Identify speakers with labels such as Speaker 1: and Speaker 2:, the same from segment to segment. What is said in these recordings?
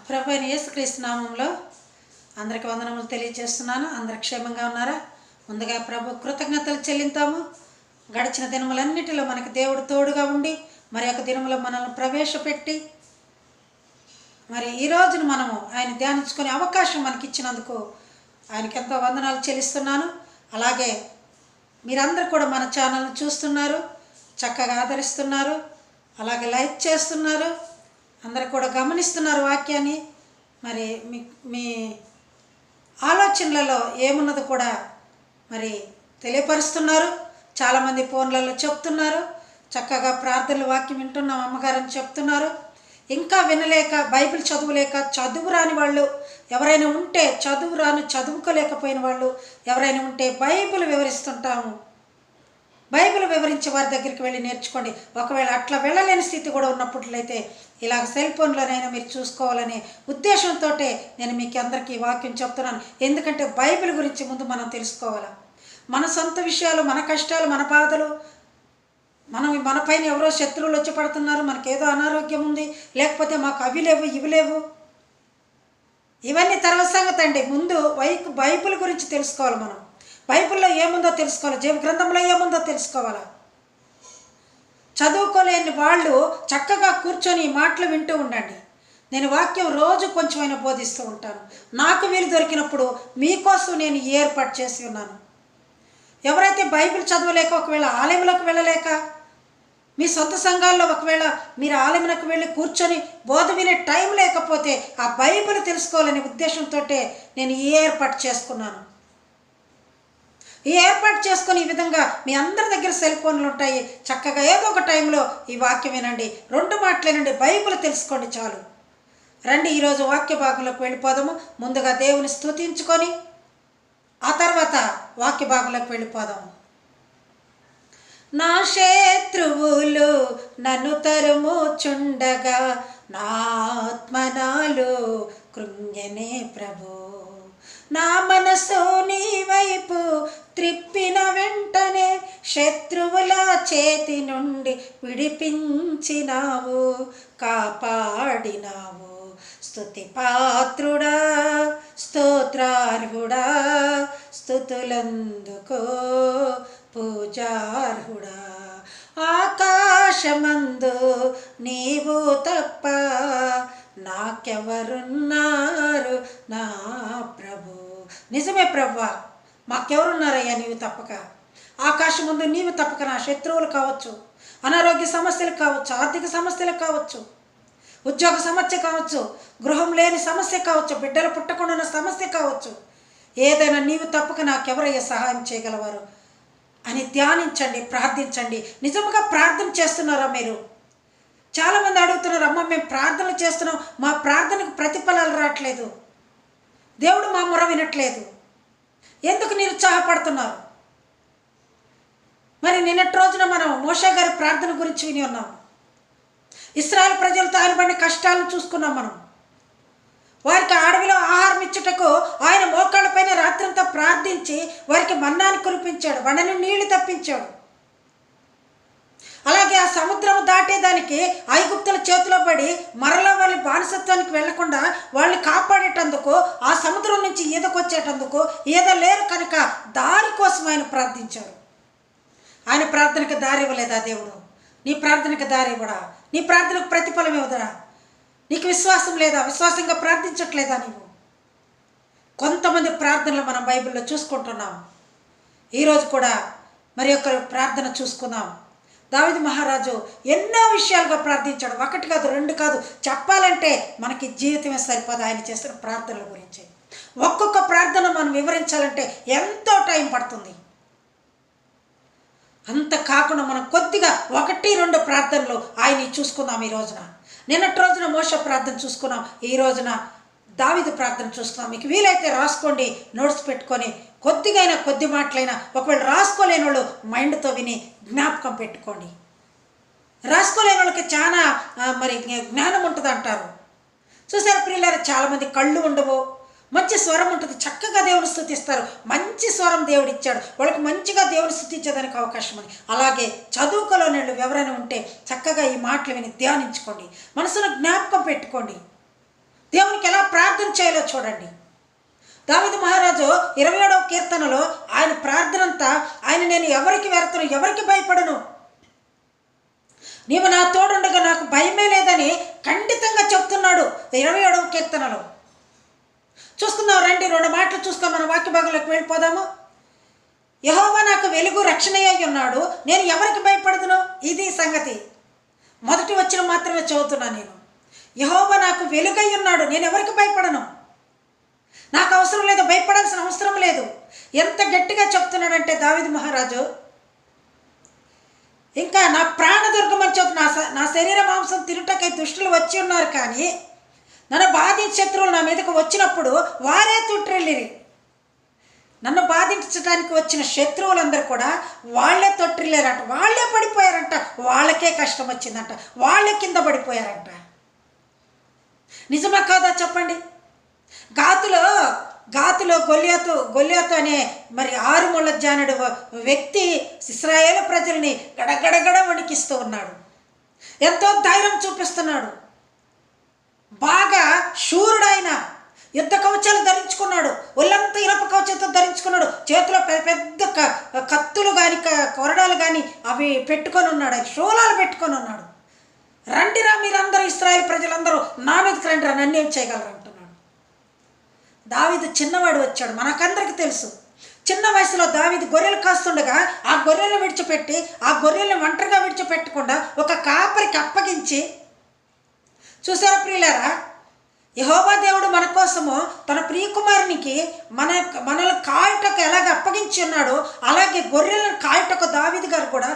Speaker 1: ప్రభు అయిన యేసుక్రీస్తు నామంలో అందరికి వందనములు తెలియజేస్తున్నాను. అందరు క్షేమంగా ఉన్నారా? ముందుగా ప్రభు కృతజ్ఞతలు చెల్లింతాము. గడిచిన దినములన్నిటిలో మనకి దేవుడు తోడుగా ఉండి మరి ఒక దినములో మనల్ని ప్రవేశపెట్టి మరి ఈ రోజును మనము ఆయన ధ్యానించుకునే అవకాశం మనకి ఇచ్చినందుకు ఆయనకి ఎంతో వందనాలు చెల్లిస్తున్నాను. అలాగే మీరందరూ కూడా మన ఛానల్ని చూస్తున్నారు, చక్కగా ఆదరిస్తున్నారు, అలాగే లైక్ చేస్తున్నారు, అందరూ కూడా గమనిస్తున్నారు వాక్యాన్ని. మరి మీ ఆలోచనలలో ఏమున్నదో కూడా మరి తెలియపరుస్తున్నారు. చాలామంది ఫోన్లలో చెప్తున్నారు, చక్కగా ప్రార్థనలు వాక్యం వింటున్నాం అమ్మగారని చెప్తున్నారు. ఇంకా వినలేక బైబిల్ చదువులేక చదువు రాని వాళ్ళు ఎవరైనా ఉంటే, చదువుకోలేకపోయిన వాళ్ళు ఎవరైనా ఉంటే బైబిల్ వివరిస్తుంటాము. బైబిల్ వివరించే వారి దగ్గరికి వెళ్ళి నేర్చుకోండి. ఒకవేళ అట్లా వెళ్ళలేని స్థితి కూడా ఉన్నప్పుడైతే ఇలాగ సెల్ ఫోన్లోనైనా మీరు చూసుకోవాలనే ఉద్దేశంతో నేను మీకు అందరికీ వాక్యం చెప్తున్నాను. ఎందుకంటే బైబిల్ గురించి ముందు మనం తెలుసుకోవాలి. మన సొంత విషయాలు, మన కష్టాలు, మన బాధలు, మన పైన ఎవరో శత్రువులు వచ్చి పడుతున్నారు, మనకేదో అనారోగ్యం ఉంది, లేకపోతే మాకు అవి లేవు ఇవి లేవు, ఇవన్నీ తర్వాత సంగతి అండి. ముందు బైబిల్ గురించి తెలుసుకోవాలి. మనం బైబిల్లో ఏముందో తెలుసుకోవాలి, జీవ గ్రంథంలో ఏముందో తెలుసుకోవాలి. చదువుకోలేని వాళ్ళు చక్కగా కూర్చొని మాటలు వింటూ ఉండండి. నేను వాక్యం రోజు కొంచెమైనా బోధిస్తూ ఉంటాను. నాకు వీలు దొరికినప్పుడు మీకోసం నేను ఏర్పాటు చేసి ఉన్నాను. ఎవరైతే బైబిల్ చదవలేక, ఒకవేళ ఆలయంలోకి వెళ్ళలేక, మీ సొంత సంఘాల్లో ఒకవేళ మీరు ఆలయంలోకి వెళ్ళి కూర్చొని బోధ వినే టైం లేకపోతే ఆ బైబిల్ తెలుసుకోవాలనే ఉద్దేశంతో నేను ఈ ఏర్పాటు చేసుకున్నాను. ఈ ఏర్పాటు చేసుకొని ఈ విధంగా మీ అందరి దగ్గర సెల్ ఫోన్లు ఉంటాయి. చక్కగా ఏదో ఒక టైంలో ఈ వాక్యం వినండి, 2 మాటలేనండి, బైబిల్ తెలుసుకోండి చాలు. రండి ఈరోజు వాక్య భాగంలోకి వెళ్ళిపోదాము. ముందుగా దేవుని స్తుతించుకొని ఆ తర్వాత వాక్య భాగంలోకి వెళ్ళిపోదాము. నా శత్రువులు నన్ను తరుముచుండగా నా ఆత్మనాలు కృంగెనే ప్రభు. నా మనసు నీ వైపు త్రిప్పిన వెంటనే శత్రువుల చేతి నుండి విడిపించినావు, కాపాడినావు. స్తుతి పాత్రుడా, స్తోత్రార్హుడా, స్తుతులందుకో పూజార్హుడా. ఆకాశమందు నీవు తప్ప నాకెవరున్నారు నా ప్రభు. నిజమే ప్రభువా, మాకెవరున్నారయ్యా నీవు తప్పక. ఆకాశం ముందు నీవు తప్పక నా శత్రువులు కావచ్చు, అనారోగ్య సమస్యలు కావచ్చు, ఆర్థిక సమస్యలు కావచ్చు, ఉద్యోగ సమస్య కావచ్చు, గృహం లేని సమస్య కావచ్చు, బిడ్డలు పుట్టకుండా ఉన్న సమస్య కావచ్చు, ఏదైనా నీవు తప్పక నాకెవరయ్యా సహాయం చేయగలవారు అని ధ్యానించండి, ప్రార్థించండి. నిజంగా ప్రార్థన చేస్తున్నారా మీరు? చాలామంది అడుగుతున్నారు, అమ్మ మేము ప్రార్థనలు చేస్తున్నాం, మా ప్రార్థనకు ప్రతిఫలాలు రావట్లేదు, దేవుడు మా మొర వినట్లేదు, ఎందుకు నిరుత్సాహపడుతున్నారు? మరి నిన్నటి రోజున మనం మోషే గారి ప్రార్థన గురించి విని ఉన్నాం. ఇశ్రాయేలు ప్రజలతో ఆయన పడిన కష్టాలను చూసుకున్నాం మనం. వారికి అడవిలో ఆహారం ఇచ్చుటకు ఆయన మోకాళ్ళపైన రాత్రంతా ప్రార్థించి వారికి మన్నాన్ని కురిపించాడు, వడని నీళ్లు తప్పించాడు. అలాగే ఆ సముద్రం దాటేదానికి ఐగుప్తుల చేతిలో పడి మరలా వాళ్ళ బానిసత్వానికి వెళ్లకుండా వాళ్ళని కాపాడేటందుకు, ఆ సముద్రం నుంచి ఈదకొచ్చేటందుకు ఈద లేరు కనుక దారి కోసం ఆయన ప్రార్థించారు. ఆయన ప్రార్థనకు దారి ఇవ్వలేదా దేవుడు? నీ ప్రార్థనకు దారి ఇవ్వడా? నీ ప్రార్థనకు ప్రతిఫలం ఇవ్వదా? నీకు విశ్వాసం లేదా? విశ్వాసంగా ప్రార్థించట్లేదా నీవు? కొంతమంది ప్రార్థనలు మనం బైబిల్లో చూసుకుంటున్నాం. ఈరోజు కూడా మరి ఒక ప్రార్థన చూసుకుందాం. దావీదు మహారాజు ఎన్నో విషయాలుగా ప్రార్థించాడు. 1 కాదు 2 కాదు, చెప్పాలంటే మనకి జీవితమే సరిపోదు ఆయన చేస్తున్న ప్రార్థనల గురించి. ఒక్కొక్క ప్రార్థన మనం వివరించాలంటే ఎంతో టైం పడుతుంది. అంత కాకుండా మనం కొద్దిగా 1-2 ప్రార్థనలు ఆయన్ని చూసుకుందాం ఈ రోజున. నిన్నటి రోజున మోషే ప్రార్థన చూసుకున్నాం, ఈ రోజున దావీదు ప్రార్థన చూసుకున్నాం. మీకు వీలైతే రాసుకోండి, నోట్స్ పెట్టుకొని కొద్దిగైనా, కొద్ది మాటలైనా, ఒకవేళ రాసుకోలేని వాళ్ళు మైండ్తో విని జ్ఞాపకం పెట్టుకోండి. రాసుకోలేని వాళ్ళకి చాలా మరి జ్ఞానం ఉంటుంది అంటారు. చూసారు ప్రియులారా, చాలామంది కళ్ళు ఉండవు, మంచి స్వరం ఉంటుంది, చక్కగా దేవుని స్తుతిస్తారు, మంచి స్వరం దేవుడు ఇచ్చాడు, వాళ్ళకి మంచిగా దేవుని స్తుతించేదానికి అవకాశం ఉంది. అలాగే చదువుకోలేని వాళ్ళు ఎవరైనా ఉంటే చక్కగా ఈ మాటలు విని ధ్యానించుకోండి, మనసులో జ్ఞాపకం పెట్టుకోండి. దేవునికి చేయాలో చూడండి. దావీదు మహారాజు 27వ కీర్తనలో ఆయన ప్రార్థన అంతా నేను ఎవరికి వెరతను, ఎవరికి భయపడను, నీవు నా తోడుండగా నాకు భయమే లేదని ఖండితంగా చెప్తున్నాడు 27వ కీర్తనలో. చూసుకుందాం రండి, 2 మాటలు చూసుకొని మన వాక్య భాగంలోకి వెళ్ళిపోదాము. యెహోవా నాకు వెలుగు రక్షణయ్య ఉన్నాడు, నేను ఎవరికి భయపడదును. ఇది సంగతి. మొదటి వచనం మాత్రమే చదువుతున్నాను నేను. యెహోవా నాకు వెలుగై ఉన్నాడు, నేను ఎవరికి భయపడను. నాకు అవసరం లేదు, భయపడాల్సిన అవసరం లేదు. ఎంత గట్టిగా చెప్తున్నాడంటే దావీదు మహారాజు, ఇంకా నా ప్రాణదుర్గం అని చెప్పు, నా శరీర మాంసం తినుటకై దుష్టులు వచ్చి ఉన్నారు, కానీ నన్ను బాధించే శత్రువులు నా మీదకు వచ్చినప్పుడు వారే తొట్టిల్లిరి. నన్ను బాధించడానికి వచ్చిన శత్రువులందరూ కూడా వాళ్ళే తొట్టిల్లారంట, వాళ్ళే పడిపోయారంట, వాళ్ళకే కష్టం వచ్చిందంట, వాళ్ళే కింద పడిపోయారంట. నిజమా కాదా చెప్పండి? గాతులో గొల్యాతు అనే మరి 6 ముళ్ళ జానుడు వ్యక్తి ఇశ్రాయేలు ప్రజల్ని గడగడగడ వణికిస్తూ ఉన్నాడు. ఎంతో ధైర్యం చూపిస్తున్నాడు. బాగా శూరుడైన యుద్ధ కవచాలు ధరించుకున్నాడు, ఒళ్ళంతా ఇనప కవచంతో ధరించుకున్నాడు, చేతిలో పెద్ద కత్తులు కానీ కొరడాలు కానీ అవి పెట్టుకొని ఉన్నాడు, శూలాలు పెట్టుకొని ఉన్నాడు. రండిరా మీరందరూ, ఇశ్రాయేలు ప్రజలందరూ నా మీదకి రండిరా, నన్ను ఏం చేయగలరు అంటున్నాడు. దావీదు చిన్నవాడు వచ్చాడు, మనకందరికి తెలుసు. చిన్న వయసులో దావీదు గొర్రెలు కాస్తుండగా ఆ గొర్రెలను విడిచిపెట్టి, ఆ గొర్రెలను ఒంటరిగా విడిచిపెట్టకుండా ఒక కాపరికి అప్పగించి, చూసారా ప్రియులారా, యెహోవా దేవుడు మన కోసము తన ప్రియకుమారునికి మనల్ని కాయుటకు ఎలాగ అప్పగించి ఉన్నాడో, అలాగే గొర్రెలను కాయుటకు దావీదు గారు కూడా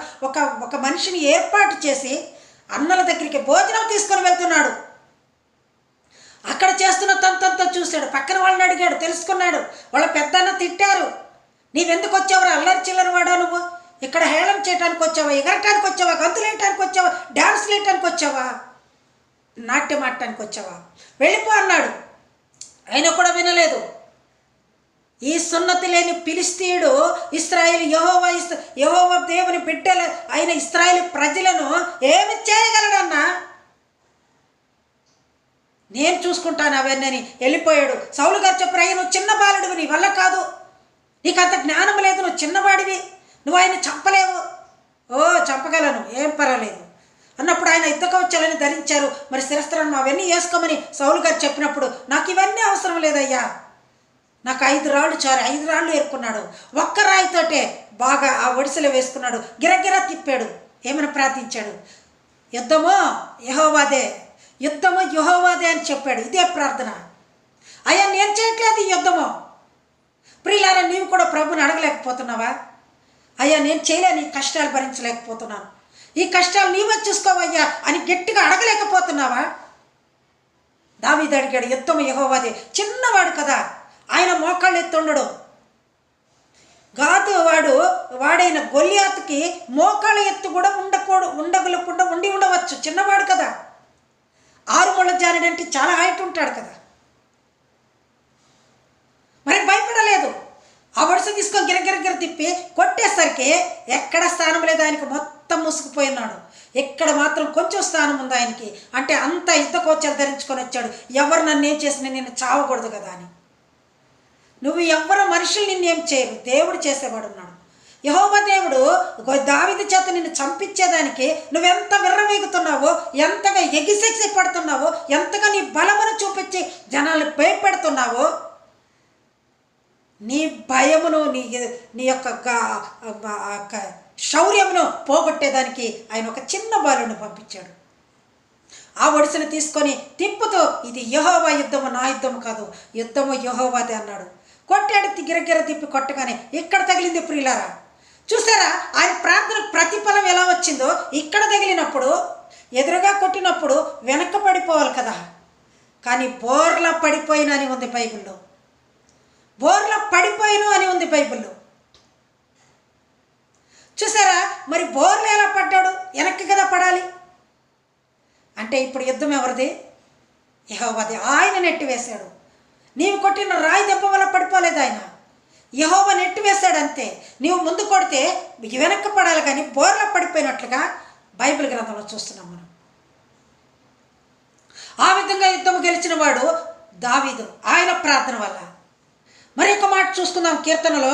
Speaker 1: ఒక మనిషిని ఏర్పాటు చేసి అన్నల దగ్గరికి భోజనం తీసుకొని వెళ్తున్నాడు. అక్కడ చేస్తున్న తంతంతో చూశాడు, పక్కన వాళ్ళని అడిగాడు, తెలుసుకున్నాడు. వాళ్ళ పెద్దన్న తిట్టారు, నీవెందుకు వచ్చావురా, అల్లరి చిల్లరి వాడా, నువ్వు ఇక్కడ హేళన చేయడానికి వచ్చావా, ఎగరటానికి వచ్చావా, గంతులు వేయటానికి వచ్చావా, డ్యాన్స్లు వేయటానికి వచ్చావా, నాట్యం ఆడటానికి వచ్చావా, వెళ్ళిపో అన్నాడు. ఆయన కూడా వినలేదు. ఈ సున్నతి లేని ఫిలిష్తీయుడు ఇశ్రాయేలు యెహోవా దేవుని బిడ్డలు అయిన ఇశ్రాయేలు ప్రజలను ఏమి చేయగలడన్నా, నేను చూసుకుంటాను అవన్నీ వెళ్ళిపోయాడు. సౌలు గారు చెప్పారు, అయ్యా నువ్వు చిన్న బాలుడివి, నీ వల్ల కాదు, నీకు అంత జ్ఞానం లేదు, నువ్వు చిన్నవాడివి, నువ్వు ఆయన చంపలేవు. చంపగలను, ఏం పర్వాలేదు అన్నప్పుడు ఆయన యుద్ధ కవచాలని ధరించారు. మరి శిరస్త్రాన్ని అవన్నీ వేసుకోమని సౌలు గారు చెప్పినప్పుడు, నాకు ఇవన్నీ అవసరం లేదయ్యా, నాకు 5 రాళ్ళు చారు, 5 రాళ్ళు ఏరుకున్నాడు. ఒక్క రాయితోటే బాగా ఆ ఒడిసెలో వేసుకున్నాడు, గిరగిరా తిప్పాడు. ఏమైనా ప్రార్థించాడు, యుద్ధము యెహోవాదే అని చెప్పాడు. ఇదే ప్రార్థన. అయ్యా నేను చేయట్లేదు ఈ యుద్ధము. ప్రియులారా, నీవు కూడా ప్రభుని అడగలేకపోతున్నావా? అయ్యా నేను చేయలేని ఈ కష్టాలు భరించలేకపోతున్నాను, ఈ కష్టాలు నీవే చూసుకోవయ్యా అని గట్టిగా అడగలేకపోతున్నావా? దావీదు అడిగాడు, యుద్ధము యెహోవాదే. చిన్నవాడు కదా, ఆయన మోకాళ్ళు ఎత్తుండడు. వాడైన గొల్యాతుకి మోకాళ్ళ ఎత్తు కూడా ఉండగలకుండా ఉండవచ్చు, చిన్నవాడు కదా. 6 ముళ్ళ జానుడు అంటే చాలా హైట్ ఉంటాడు కదా, మరి భయపడలేదు. ఆ వరుస తీసుకొని గిరగిర తిప్పి కొట్టేసరికి ఎక్కడ స్థానం లేదు ఆయనకి, మొత్తం ముసుగుపోయినాడు. ఎక్కడ మాత్రం కొంచెం స్థానం ఉంది ఆయనకి, అంటే అంత యుద్ధ కోచాలు ధరించుకొని వచ్చాడు. ఎవరు నన్ను ఏం చేసిన, నిన్ను చావకూడదు కదా అని. నువ్వు ఎవ్వరు మనుషులు నిన్నేం చేయరు, దేవుడు చేసేవాడు ఉన్నాడు. యెహోవా దేవుడు దావీదు చేత నిన్ను చంపించేదానికి నువ్వెంత విర్రవీగుతున్నావో, ఎంతగా ఎగిసెగిసి పడుతున్నావో, ఎంతగా నీ బలమును చూపించి జనాలను భయపెడుతున్నావో, నీ భయమును నీ యొక్క శౌర్యమును పోగొట్టేదానికి ఆయన ఒక చిన్న బాలుని పంపించాడు. ఆ ఒడిసెను తీసుకొని తిప్పుతూ, ఇది యెహోవా యుద్ధము, నా యుద్ధము కాదు, యుద్ధము యెహోవాదే అన్నాడు. కొట్టాడు, గిరగిర తిప్పి కొట్టగానే ఇక్కడ తగిలింది. ప్రియులారా, చూసారా ఆయన ప్రార్థన ప్రతిఫలం ఎలా వచ్చిందో? ఇక్కడ తగిలినప్పుడు, ఎదురుగా కొట్టినప్పుడు వెనక పడిపోవాలి కదా, కానీ బోర్లా పడిపోయిన అని ఉంది బైబిల్లో. బోర్లా పడిపోయిను అని ఉంది బైబిల్లో. చూసారా, మరి బోర్లు ఎలా పడ్డాడు? వెనక్కి కదా పడాలి. అంటే ఇప్పుడు యుద్ధం ఎవరిది? యెహోవాది. ఆయన నెట్టివేశాడు. నీవు కొట్టిన రాయి దెబ్బ వల్ల పడిపోలేదు ఆయన, యెహోవా నెట్టివేశాడు అంతే. నీవు ముందు కొడితే వెనక్కి పడాలి, కానీ బోర్లా పడిపోయినట్లుగా బైబిల్ గ్రంథంలో చూస్తున్నాం మనం. ఆ విధంగా యుద్ధం గెలిచిన వాడు దావీదు ఆయన ప్రార్థన వల్ల. మరి ఒక మాట చూసుకుందాం కీర్తనలో,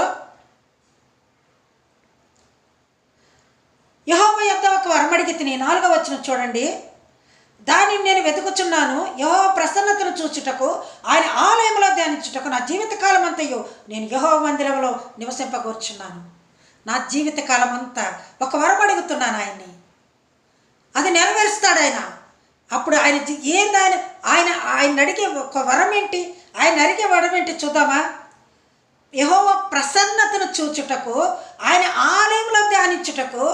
Speaker 1: యెహోవా యొద్ద ఒక వరం అడిగి తిని 4వ వచనం చూడండి. దానిని నేను వెతుకుచున్నాను, యెహోవా ప్రసన్నతను చూచుటకు, ఆయన ఆలయంలో ధ్యానించుటకు నా జీవితకాలం అంతయు నేను యెహోవా మందిరంలో నివసింపగోర్చున్నాను. నా జీవితకాలం అంతా ఒక వరం అడుగుతున్నాను ఆయన్ని, అది నెరవేరుస్తాడు ఆయన. అప్పుడు ఆయన ఏందని ఆయన అడిగే ఒక వరం ఏంటి, ఆయన అడిగే వరం ఏంటి చూద్దామా. యెహోవా ప్రసన్నతను చూచుటకు, ఆయన ఆలయంలో ధ్యానించుటకు,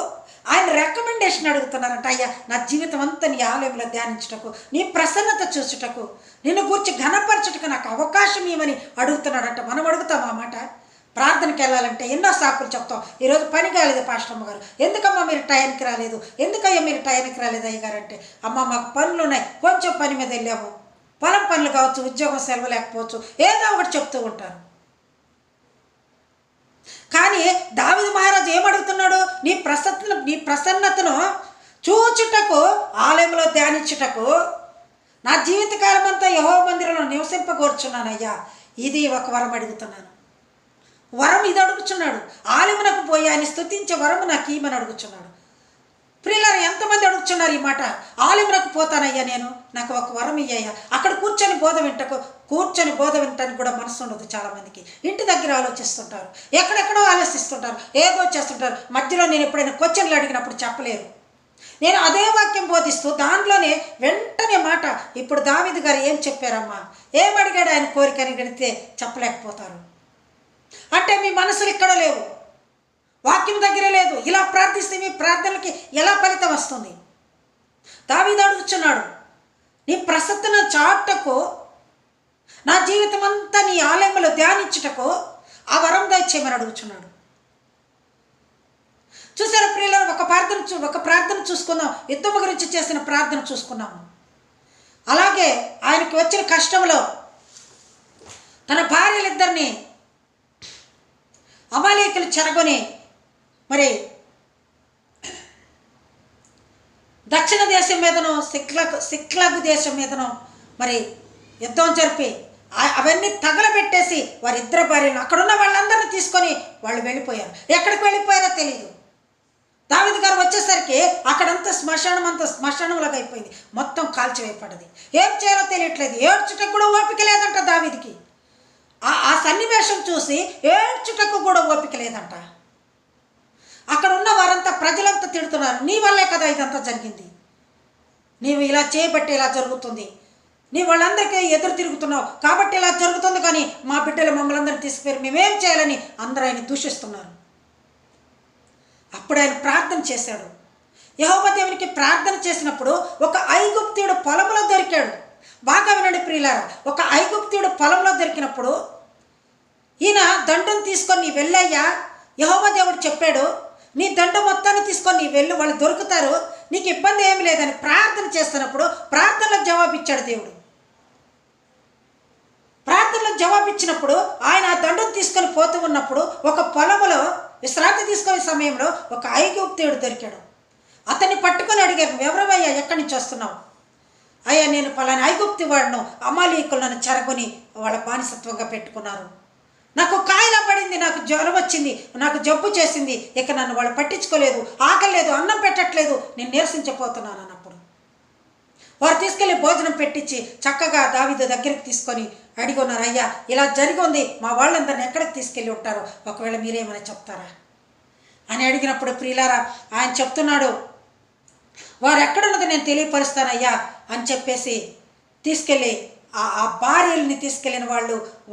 Speaker 1: ఆయన రికమెండేషన్ అడుగుతున్నారంట. అయ్యా నా జీవితం అంతా నీ ఆలయంలో ధ్యానించుటకు, నీ ప్రసన్నత చూచుటకు, నిన్ను గూర్చి ఘనపరచుటకు నాకు అవకాశం ఇవ్వమని అడుగుతున్నాడంట. మనం అడుగుతాం ఆ మాట. ప్రార్థనకి వెళ్ళాలంటే ఎన్నో సాకులు చెప్తాం. ఈరోజు పని కాలేదు పాస్టమ్మ గారు, ఎందుకమ్మా మీరు టైంకి రాలేదు, ఎందుకయ్యా మీరు టైంకి రాలేదు అయ్యగారు అంటే, అమ్మ మాకు పనులు ఉన్నాయి, కొంచెం పని మీద వెళ్ళాము, పొలం పనులు కావచ్చు, ఉద్యోగం సెలవు లేకపోవచ్చు, ఏదో ఒకటి చెప్తూ ఉంటారు. కానీ దావీదు మహారాజు ఏమడుగుతున్నాడు, నీ ప్రసన్నతను చూచుటకు, ఆలయంలో ధ్యానించుటకు, నా జీవితకాలం అంతా యెహోవా మందిరంలో నివసింపగోర్చున్నానయ్యా. ఇది ఒక వరం అడుగుతున్నాను. వరం ఇది అడుగుచున్నాడు. ఆలయమునకు పోయి ఆయన స్తుతించే వరము నాకు ఈమెను అడుగుచున్నాడు. ప్రియులారా, ఎంతమంది అడుగుచున్నారు ఈ మాట, ఆలయమునకు పోతానయ్యా నేను, నాకు ఒక వరం ఇయ్యయ్యా. అక్కడ కూర్చొని బోధ వింటానికి కూడా మనసు ఉండదు చాలామందికి. ఇంటి దగ్గర ఆలోచిస్తుంటారు, ఎక్కడెక్కడో ఆలోచిస్తుంటారు, ఏదో చేస్తుంటారు. మధ్యలో నేను ఎప్పుడైనా క్వశ్చన్లు అడిగినప్పుడు చెప్పలేరు. నేను అదే వాక్యం బోధిస్తూ దాంట్లోనే వెంటనే మాట, ఇప్పుడు దావీదు గారు ఏం చెప్పారమ్మా, ఏం అడిగాడు ఆయన కోరికని గడితే చెప్పలేకపోతారు. అంటే మీ మనసులు ఇక్కడ లేవు, వాక్యం దగ్గర లేదు. ఇలా ప్రార్థిస్తే మీ ప్రార్థనలకి ఎలా ఫలితం వస్తుంది? దావీదు అడుగుచున్నాడు, నీ ప్రసన్నతను చాటుటకు, నా జీవితం అంతా నీ ఆలయంలో ధ్యానించుటకు ఆ వరం దయచేయమని అడుగుచున్నాడు. చూసారా ప్రియులారా, ఒక ప్రార్థన చూసుకుందాం. యుద్ధము గురించి చేసిన ప్రార్థన చూసుకున్నాము. అలాగే ఆయనకి వచ్చిన కష్టంలో తన భార్యలిద్దరిని అమాలేకులు చెరగొని మరి దక్షిణ దేశం మీదను సిక్లగు దేశం మీదను మరి యుద్ధం జరిపి అవన్నీ తగలబెట్టేసి వారిద్దరు భార్యలను, అక్కడున్న వాళ్ళందరినీ తీసుకొని వాళ్ళు వెళ్ళిపోయారు. ఎక్కడికి వెళ్ళిపోయారో తెలియదు. దావీదు గారు వచ్చేసరికి అక్కడంతా శ్మశానంలాగా అయిపోయింది, మొత్తం కాల్చివేయబడింది. ఏం చేయాలో తెలియట్లేదు, ఏడ్చుటకు కూడా ఓపిక లేదంట దావీదుకి. ఆ సన్నివేశం చూసి ఏడ్చుటకు కూడా ఓపిక లేదంట. అక్కడ ఉన్న వారంతా ప్రజలంతా తిడుతున్నారు, నీ వల్లే కదా ఇదంతా జరిగింది, నీవు ఇలా చేయబట్టి ఇలా జరుగుతుంది, నీ వాళ్ళందరికీ ఎదురు తిరుగుతున్నావు కాబట్టి ఇలా జరుగుతుంది, కానీ మా బిడ్డలు మమ్మల్ని అందరినీ తీసుకుపోయారు, మేమేం చేయాలని అందరూ ఆయన దూషిస్తున్నారు. అప్పుడు ఆయన ప్రార్థన చేశాడు. యెహోవా దేవునికి ప్రార్థన చేసినప్పుడు ఒక ఐగుప్తీయుడు పొలంలో దొరికాడు. బాగా వినండి ప్రియులారా, ఒక ఐగుప్తీయుడు పొలంలో దొరికినప్పుడు ఈయన దండం తీసుకొని నీ వెళ్ళయ్యా, యెహోవా దేవుడు చెప్పాడు, నీ దండం మొత్తాన్ని తీసుకొని నీ వెళ్ళు, వాళ్ళు దొరుకుతారు, నీకు ఇబ్బంది ఏమి లేదని ప్రార్థన చేస్తున్నప్పుడు ప్రార్థనలో జవాబిచ్చాడు దేవుడు. ప్రార్థనలో జవాబిచ్చినప్పుడు ఆయన ఆ దండం తీసుకొని పోతూ ఉన్నప్పుడు ఒక పొలంలో విశ్రాంతి తీసుకునే సమయంలో ఒక ఐగుప్తీయుడు దొరికాడు. అతన్ని పట్టుకొని అడిగారు, ఎవరవయ్యా, ఎక్కడి నుంచి వస్తున్నావు? అయ్యా నేను పలానా ఐగుప్తి వాడును, అమాలీకులు నన్ను చెరగొని వాళ్ళ బానిసత్వంగా పెట్టుకున్నారు, నాకు కాయిలా పడింది, నాకు జ్వరం వచ్చింది, నాకు జబ్బు చేసింది, ఇక నన్ను వాళ్ళు పట్టించుకోలేదు, ఆకలేదు, అన్నం పెట్టట్లేదు, నేను నిరసించిపోతున్నాను అన్నప్పుడు వారు తీసుకెళ్ళి భోజనం పెట్టించి చక్కగా దావీదు దగ్గరికి తీసుకొని అడిగి ఉన్నారు, అయ్యా ఇలా జరిగి ఉంది, మా వాళ్ళందరిని ఎక్కడికి తీసుకెళ్ళి ఉంటారో ఒకవేళ మీరేమైనా చెప్తారా అని అడిగినప్పుడు ప్రియులారా ఆయన చెప్తున్నాడు, వారు ఎక్కడున్నదో నేను తెలియపరుస్తానయ్యా అని చెప్పేసి తీసుకెళ్ళి ఆ భార్యల్ని తీసుకెళ్ళిన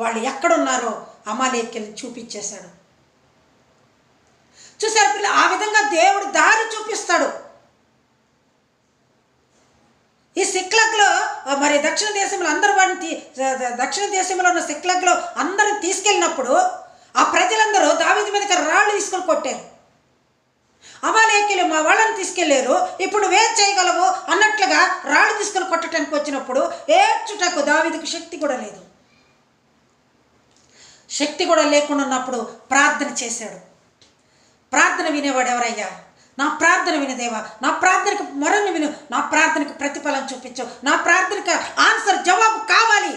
Speaker 1: వాళ్ళు ఎక్కడున్నారో అమాలేకుల్ని చూపించేశాడు. చూసారు పిల్ల, ఆ విధంగా దేవుడు దారి చూపిస్తాడు. ఈ సిక్లగ్లో మరి దక్షిణ దేశంలో అందరు వాడిని దక్షిణ దేశంలో ఉన్న సిక్లగ్లో అందరిని తీసుకెళ్ళినప్పుడు ఆ ప్రజలందరూ దావీదు మీదకి రాళ్ళు తీసుకొని కొట్టారు. అమాలేకులు మా వాళ్ళని తీసుకెళ్లారు, ఇప్పుడు నువ్వేం చేయగలవు అన్నట్లుగా రాళ్ళు తీసుకొని కొట్టడానికి వచ్చినప్పుడు ఏడ్చుటకు దావీదుకు శక్తి కూడా లేదు. శక్తి కూడా లేకుండా ఉన్నప్పుడు ప్రార్థన చేశాడు. ప్రార్థన వినేవాడు ఎవరయ్యా? నా ప్రార్థన వినేదేవా, నా ప్రార్థనకు మొరను విను, నా ప్రార్థనకు ప్రతిఫలం చూపించు, నా ప్రార్థనకు ఆన్సర్ జవాబు కావాలి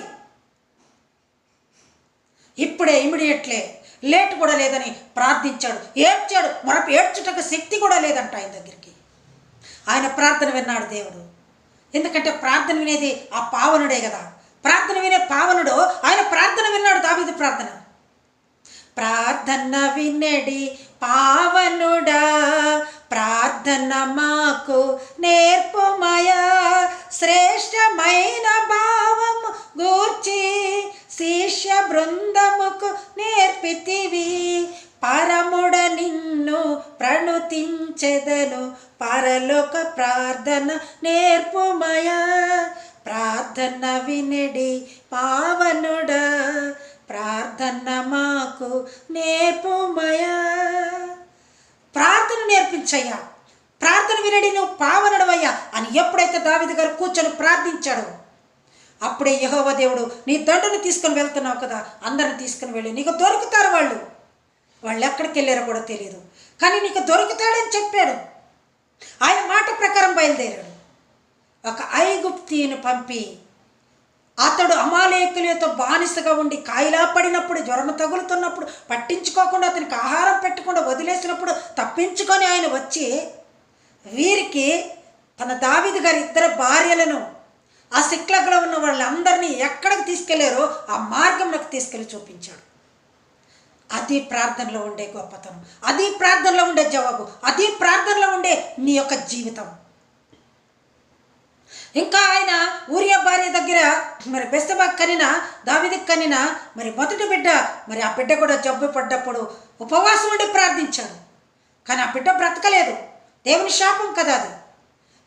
Speaker 1: అప్పుడే ఇమిడియట్లే లేట్ కూడా లేదని ప్రార్థించాడు, ఏడ్చాడు. మరొక ఏడ్చుటకు శక్తి కూడా లేదంట ఆయన దగ్గరికి. ఆయన ప్రార్థన విన్నాడు దేవుడు. ఎందుకంటే ప్రార్థన వినేది ఆ పావనుడే కదా. ప్రార్థన వినే పావనుడు ఆయన ప్రార్థన విన్నాడు. దావీదు ప్రార్థన వినడి పావనుడా, ప్రార్థన మాకు నేర్పుమయా, శ్రేష్టమైన భావము గూర్చి శిష్య బృందముకు నేర్పితివి, పరముడ నిన్ను ప్రణుతించెదను, పరలోక ప్రార్థన నేర్పుమయా, ప్రార్థన వినడి పావనుడా, ప్రార్థన మాకు నేర్పుమయా. ప్రార్థన నేర్పించయ్యా, ప్రార్థన వినడి నువ్వు పావనుడవయ్యా అని ఎప్పుడైతే దావీదు గారు కూర్చొని ప్రార్థించాడో అప్పుడే యెహోవా దేవుడు, నీ దండుని తీసుకొని వెళ్తున్నావు కదా, అందరిని తీసుకుని వెళ్ళి నీకు దొరుకుతారు. వాళ్ళు ఎక్కడికి వెళ్ళారో కూడా తెలియదు, కానీ నీకు దొరుకుతాడని చెప్పాడు. ఆయన మాట ప్రకారం బయలుదేరాడు. ఒక ఐగుప్తీయుని పంపి అతడు అమాలేకులతో బానిసగా ఉండి కాయిలా పడినప్పుడు, జ్వరం తగులుతున్నప్పుడు పట్టించుకోకుండా, అతనికి ఆహారం పెట్టకుండా వదిలేసినప్పుడు తప్పించుకొని ఆయన వచ్చి వీరికి తన దావీదు గారి 2 భార్యలను, ఆ సిక్లగ్లో ఉన్న వాళ్ళందరినీ ఎక్కడికి తీసుకెళ్లారో ఆ మార్గంలోకి తీసుకెళ్ళి చూపించాడు. అది ప్రార్థనలో ఉండే గొప్పతనం, అది ప్రార్థనలో ఉండే జవాబు, అది ప్రార్థనలో ఉండే నీ యొక్క జీవితం. ఇంకా ఆయన ఊరియా భార్య దగ్గర మరి బెస్తబా కనిన, దావీదుకు కనిన మరి మొదటి బిడ్డ, మరి ఆ బిడ్డ కూడా జబ్బు పడ్డప్పుడు ఉపవాసం ఉండి ప్రార్థించాడు. కానీ ఆ బిడ్డ బ్రతకలేదు. దేవుని శాపం కదా అది.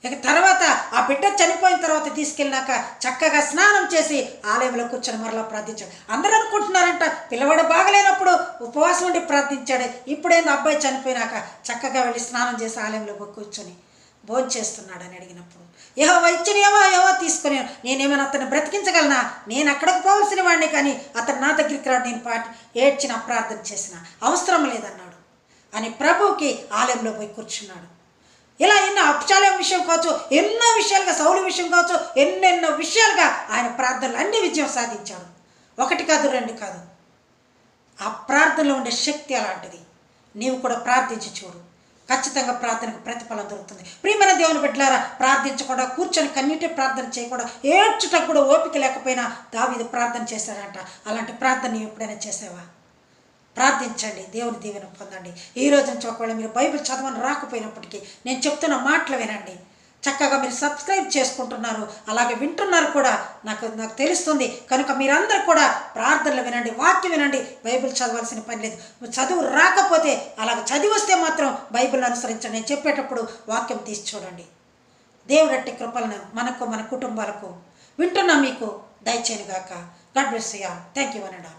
Speaker 1: ఇక తర్వాత ఆ బిడ్డ చనిపోయిన తర్వాత తీసుకెళ్ళినాక చక్కగా స్నానం చేసి ఆలయంలో కూర్చొని మరలా ప్రార్థించాడు. అందరూ అనుకుంటున్నారంట పిల్లవాడు బాగలేనప్పుడు ఉపవాసం ఉండి ప్రార్థించాడు, ఇప్పుడేందో అబ్బాయి చనిపోయినాక చక్కగా వెళ్ళి స్నానం చేసి ఆలయంలో కూర్చొని భోంచేస్తున్నాడు అని అడిగినప్పుడు, యెహోవా ఇచ్చిన యెహోవా తీసుకుని నేనేమైనా అతన్ని బ్రతికించగలనా? నేను అక్కడికి పోవలసిన వాడిని, కానీ అతను నా దగ్గరికి రాడు, నేను ఏడ్చిన ప్రార్థన చేసిన అవసరం లేదన్నాడు అని ప్రభువుకి ఆలయంలో పోయి కూర్చున్నాడు. ఇలా ఎన్నో అప్షాలోము విషయం కావచ్చు, ఎన్నో విషయాలుగా, సౌలు విషయం కావచ్చు, ఎన్నెన్నో విషయాలుగా ఆయన ప్రార్థనలు అన్ని విజయం సాధించాడు. 1 కాదు 2 కాదు. ఆ ప్రార్థనలో ఉండే శక్తి అలాంటిది. నీవు కూడా ప్రార్థించి చూడు, ఖచ్చితంగా ప్రార్థనకు ప్రతిఫలం దొరుకుతుంది. ప్రియమైన దేవుని బిడ్డలారా, ప్రార్థించకుండా కూర్చొని కన్నీటి ప్రార్థన చేయకుండా, ఏడ్చుటకు కూడా ఓపిక లేకపోయినా దావీదు ప్రార్థన చేశాడంట. అలాంటి ప్రార్థన నీవు ఎప్పుడైనా చేసావా? ప్రార్థించండి, దేవుని దీవెన పొందండి. ఈ రోజు నుంచి ఒకవేళ మీరు బైబిల్ చదవని రాకపోయినప్పటికీ నేను చెప్తున్న మాటలు వినండి. చక్కగా మీరు సబ్స్క్రైబ్ చేసుకుంటున్నారు, అలాగే వింటున్నారు కూడా, నాకు తెలుస్తుంది. కనుక మీరందరూ కూడా ప్రార్థనలు వినండి, వాక్యం వినండి. బైబిల్ చదవాల్సిన పని లేదు. చదువు రాకపోతే అలాగ చదివి వస్తే మాత్రం బైబిల్ అనుసరించండి. నేను చెప్పేటప్పుడు వాక్యం తీసి చూడండి. దేవుడట్టి కృపలను మనకు, మన కుటుంబాలకు, వింటున్నా మీకు దయచేయనుగాక. God bless you. Thank you అనండి.